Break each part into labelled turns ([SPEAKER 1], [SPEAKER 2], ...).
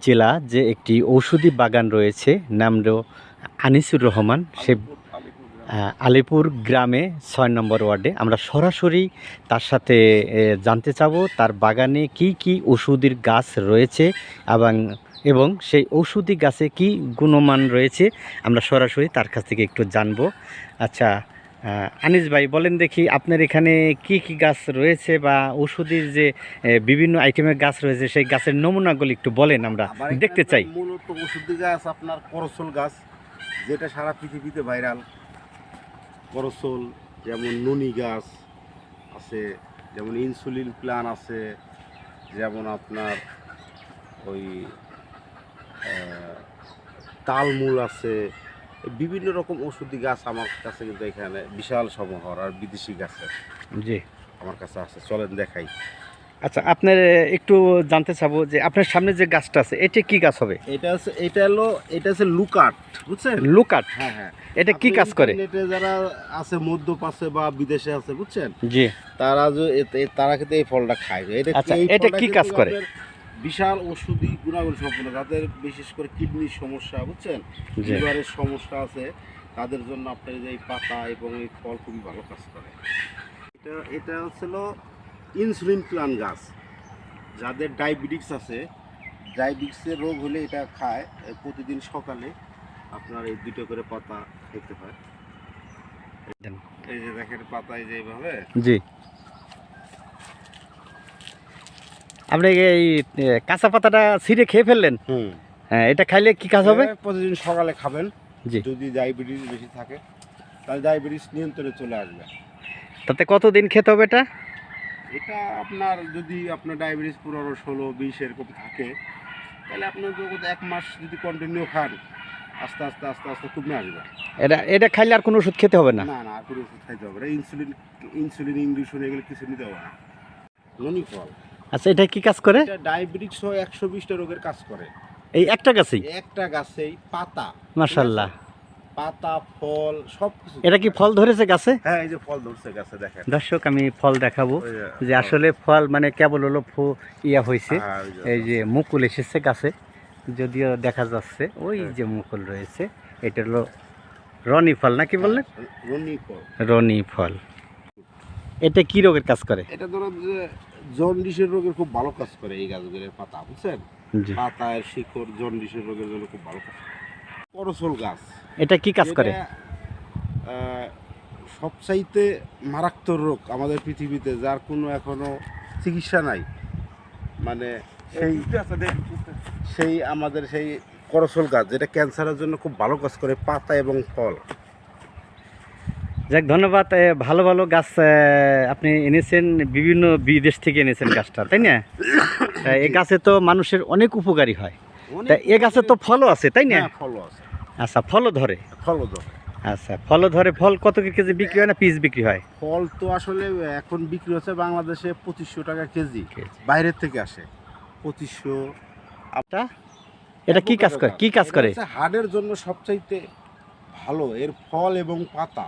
[SPEAKER 1] জেলা যে একটি ঔষধি বাগান রয়েছে, নাম হলো আনিসুর রহমান। সে আলিপুর গ্রামে ৬ নম্বর ওয়ার্ডে। আমরা সরাসরি তার সাথে জানতে চাবো তার বাগানে কি কি ওষুধের গাছ রয়েছে এবং এবং সেই ঔষধি গাছে কি গুণমান রয়েছে, আমরা সরাসরি তার কাছ থেকে একটু জানবো। আচ্ছা আনিস ভাই, বলেন দেখি আপনার এখানে কি কি গাছ রয়েছে বা ওষুধের যে বিভিন্ন আইটেমের গাছ রয়েছে সেই গাছের নমুনাগুলি একটু বলেন, আমরা দেখতে চাই।
[SPEAKER 2] মূলত ওষুধি গাছ আপনার করসল গাছ, যেটা সারা পৃথিবীতে ভাইরাল। করসল, যেমন নুনি গাছ আছে, যেমন ইনসুলিন প্ল্যান আছে, যেমন আপনার ওই তালমূল আছে। বিভিন্ন রকম ওষুধি গাছ আমার কাছে কিন্তু এখানে বিশাল সমাহার, আর বিদেশি গাছের
[SPEAKER 1] জি
[SPEAKER 2] আমার কাছে আছে। চলেন দেখাই।
[SPEAKER 1] আচ্ছা, আপনার একটু জানতে চাবো যে আপনার সামনে যে গাছটা আছে এটা কি গাছ হবে?
[SPEAKER 2] এটা হচ্ছে লুকাট, বুঝছেন?
[SPEAKER 1] লুকাট।
[SPEAKER 2] হ্যাঁ হ্যাঁ।
[SPEAKER 1] এটা কি কাজ করে?
[SPEAKER 2] ইন্টারনেটে যারা আছে মধ্যপ্রাচ্যে বা বিদেশে আছে, বুঝছেন,
[SPEAKER 1] জি,
[SPEAKER 2] তারা কিন্তু এই ফলটা খায়।
[SPEAKER 1] আচ্ছা, এটা কি কাজ করে?
[SPEAKER 2] বিশাল ওষুধি গুণাগুণ সম্পন্ন, যাদের বিশেষ করে কিডনির সমস্যা, বুঝছেন, লিভারের সমস্যা আছে, তাদের জন্য আপনার এই পাতা এবং এই ফল খুবই ভালো কাজ করে। এটা হচ্ছিল ইনসুলিন প্ল্যান গাছ। যাদের ডায়াবেটিস আছে, ডায়াবেটিসের রোগ হলে এটা খায়। প্রতিদিন সকালে আপনার এই 2টা করে পাতা খেতে হয়। এই যে দেখেন পাতা, এই যে এইভাবে।
[SPEAKER 1] জি, আপনি এই কাঁচা পাতাটা ছিঁড়ে খেয়ে ফেললেন? হ্যাঁ, এটা খাইলে কি কাজ হবে?
[SPEAKER 2] প্রতিদিন সকালে খাবেন।
[SPEAKER 1] জি,
[SPEAKER 2] যদি ডায়াবেটিস বেশি থাকে তাহলে ডায়াবেটিস নিয়ন্ত্রণে চলে আসবে।
[SPEAKER 1] তাতে কতদিন খেতে হবে এটা?
[SPEAKER 2] এটা আপনার যদি আপনার ডায়াবেটিস 15, 16, 20 এরকম থাকে, তাহলে আপনার যদি 1 মাস যদি কন্টিনিউ খান, আস্তে আস্তে আস্তে আস্তে কমে আসবে।
[SPEAKER 1] এটা খাইলে আর কোনো ওষুধ খেতে হবে না?
[SPEAKER 2] না না, আর কোনো ওষুধ খাইতে হবে না। ইনসুলিন ইঞ্জেকশন এগুলো কিছু নিতে হবে না। ননি ফল।
[SPEAKER 1] আচ্ছা, এটা কি কাজ করে?
[SPEAKER 2] এটা ডায়াবেটিস সহ 120টা রোগের কাজ করে।
[SPEAKER 1] এই একটা গাছেই?
[SPEAKER 2] একটা গাছেই পাতা।
[SPEAKER 1] মাশাআল্লাহ।
[SPEAKER 2] পাতা, ফল সব কিছু।
[SPEAKER 1] এটা কি ফল ধরেছে গাছে?
[SPEAKER 2] হ্যাঁ, এই যে ফল ধরছে গাছে, দেখেন।
[SPEAKER 1] দর্শক, আমি ফল দেখাবো যে আসলে ফল মানে কেবল হলো ইয়া হয়েছে। এই যে মুকুল এসেছে গাছে, যদিও দেখা যাচ্ছে ওই যে মুকুল রয়েছে। এটা হলো রনি ফল, নাকি বললেন?
[SPEAKER 2] রনি ফল।
[SPEAKER 1] রনি ফল। এটা কি রোগের কাজ করে?
[SPEAKER 2] এটা ধরো যে জন্ডিসের রোগের খুব ভালো কাজ করে এই গাছগুলোর পাতা, বুঝছেন?
[SPEAKER 1] জি,
[SPEAKER 2] পাতার শিকড় জন্ডিসের রোগের জন্য খুব ভালো কাজ করে। করসল গাছ।
[SPEAKER 1] এটা কি কাজ করে?
[SPEAKER 2] সবচাইতে মারাত্মক রোগ আমাদের পৃথিবীতে, যার কোনো এখনো চিকিৎসা নাই, মানে সেই আমাদের সেই করসল গাছ, যেটা ক্যান্সারের জন্য খুব ভালো কাজ করে, পাতা এবং ফল।
[SPEAKER 1] যাক, ধন্যবাদ। ভালো ভালো গাছ আপনি এনেছেন, বিভিন্ন বিদেশ থেকে এনেছেন গাছটা, তাই না? এই গাছে তো মানুষের অনেক উপকারী হয়। তা এ গাছে তো ফলও আছে, তাই না?
[SPEAKER 2] ফলও আছে।
[SPEAKER 1] আচ্ছা, ফলও ধরে?
[SPEAKER 2] ফলও ধরে।
[SPEAKER 1] আচ্ছা, ফলও ধরে। ফল কত কেজি বিক্রি হয়, না পিস বিক্রি হয়?
[SPEAKER 2] ফল তো আসলে এখন বিক্রি হচ্ছে বাংলাদেশে 2500 টাকা কেজি। বাইরের থেকে আসে 2500।
[SPEAKER 1] আপনার এটা কি কাজ করে? কি কাজ করে?
[SPEAKER 2] হাড়ের জন্য সবচাইতে ভালো এর ফল এবং পাতা।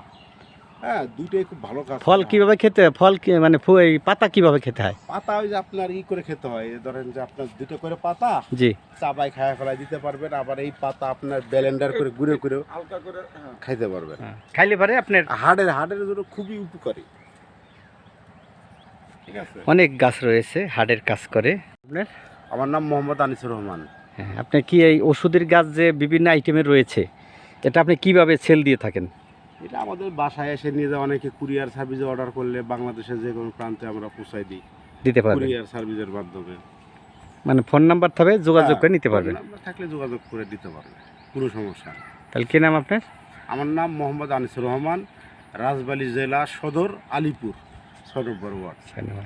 [SPEAKER 2] হ্যাঁ, দুটোই খুব ভালো কাজ।
[SPEAKER 1] ফল কিভাবে খেতে হয়? ফল কি মানে এই পাতা কিভাবে খেতে হয়?
[SPEAKER 2] পাতা ওই যে আপনার করে খেতে হয়, ধরেন যে আপনার 2টো করে পাতা,
[SPEAKER 1] জি,
[SPEAKER 2] চাবাই খায়া ফেলাই দিতে পারবেন। আবার এই পাতা আপনার ব্লেন্ডার করে গুঁড়ো করে হালকা করে খাইতে পারবেন।
[SPEAKER 1] খাইলে পারে আপনার
[SPEAKER 2] হাড়ের জন্য খুবই উপকারী। ঠিক আছে,
[SPEAKER 1] অনেক গাছ রয়েছে হাড়ের কাজ করে। আপনার?
[SPEAKER 2] আমার নাম মোহাম্মদ আনিসুর রহমান।
[SPEAKER 1] হ্যাঁ, আপনি কি এই ওষুধের গাছ যে বিভিন্ন আইটেমের রয়েছে, এটা আপনি কিভাবে সেল দিয়ে থাকেন?
[SPEAKER 2] এটা আমাদের বাসায় এসে নিয়ে যাওয়া, অনেকে কুরিয়ার সার্ভিসে অর্ডার করলে বাংলাদেশের যে কোনো প্রান্তে আমরা পৌঁছাই দিই
[SPEAKER 1] দিতে পারবেন
[SPEAKER 2] কুরিয়ার সার্ভিসের মাধ্যমে।
[SPEAKER 1] মানে ফোন নাম্বার থাকবে, যোগাযোগ করে নিতে পারবেন।
[SPEAKER 2] থাকলে যোগাযোগ করে দিতে পারবেন, কোনো সমস্যা নেই।
[SPEAKER 1] তাহলে কি নাম আপনার?
[SPEAKER 2] আমার নাম মোহাম্মদ আনিসুর রহমান, রাজবাড়ী জেলা সদর, আলিপুর 6 নম্বর ওয়ার্ড।
[SPEAKER 1] ধন্যবাদ।